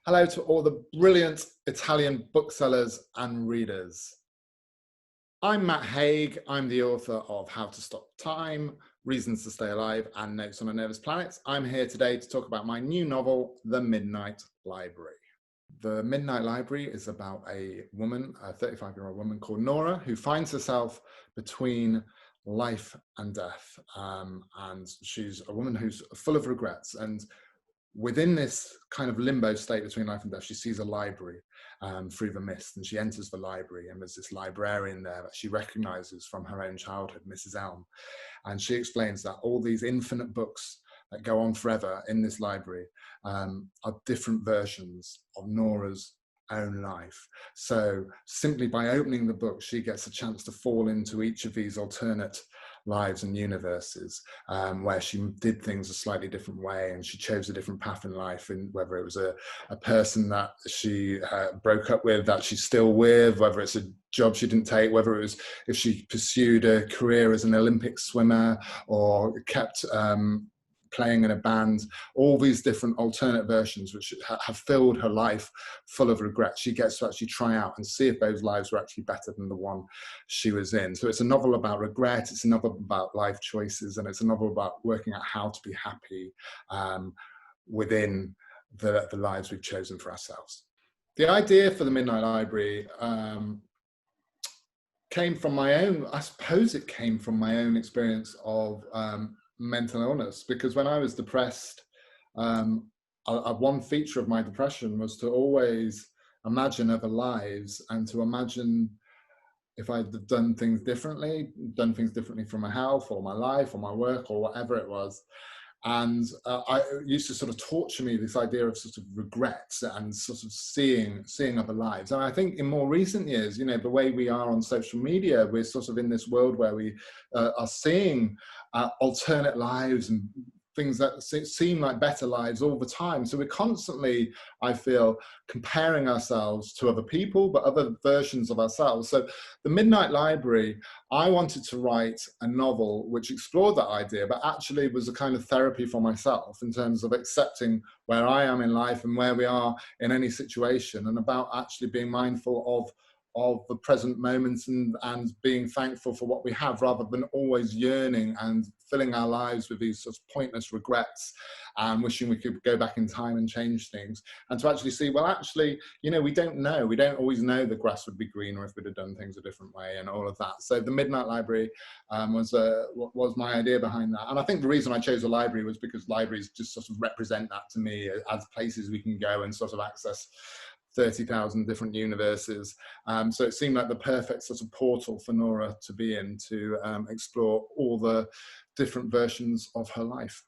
Hello to all the brilliant Italian booksellers and readers. I'm Matt Haig. I'm the author of How to Stop Time, Reasons to Stay Alive, and Notes on a Nervous Planet. I'm here today to talk about my new novel, The Midnight Library. The Midnight Library is about a woman, a 35-year-old woman called Nora, who finds herself between life and death. And she's a woman who's full of regrets. And within this kind of limbo state between life and death, she sees a library through the mist, and she enters the library, and there's this librarian there that she recognizes from her own childhood, Mrs. Elm. And she explains that all these infinite books that go on forever in this library are different versions of Nora's own life. So simply by opening the book, she gets a chance to fall into each of these alternate lives and universes where she did things a slightly different way, and she chose a different path in life, and whether it was a person that she broke up with that she's still with, whether it's a job she didn't take, whether it was if she pursued a career as an Olympic swimmer or kept playing in a band, all these different alternate versions which have filled her life full of regret. She gets to actually try out and see if those lives were actually better than the one she was in. So it's a novel about regret, it's a novel about life choices, and it's a novel about working out how to be happy within the lives we've chosen for ourselves. The idea for the Midnight Library came from my own, I suppose it came from my own experience of mental illness, because when I was depressed, one feature of my depression was to always imagine other lives and to imagine if I'd done things differently for my health or my life or my work or whatever it was. And it used to sort of torture me, this idea of sort of regrets and sort of seeing other lives. And I think in more recent years, you know, the way we are on social media, we're sort of in this world where we are seeing alternate lives and things that seem like better lives all the time. So we're constantly, I feel, comparing ourselves to other people, but other versions of ourselves. So the Midnight Library, I wanted to write a novel which explored that idea, but actually was a kind of therapy for myself in terms of accepting where I am in life and where we are in any situation, and about actually being mindful of the present moments and being thankful for what we have, rather than always yearning and filling our lives with these sort of pointless regrets and wishing we could go back in time and change things. And to actually see, well, actually, you know, we don't know. We don't always know the grass would be greener if we'd have done things a different way and all of that. So the Midnight Library was my idea behind that. And I think the reason I chose a library was because libraries just sort of represent that to me as places we can go and sort of access 30,000 different universes. So it seemed like the perfect sort of portal for Nora to be in, to explore all the different versions of her life.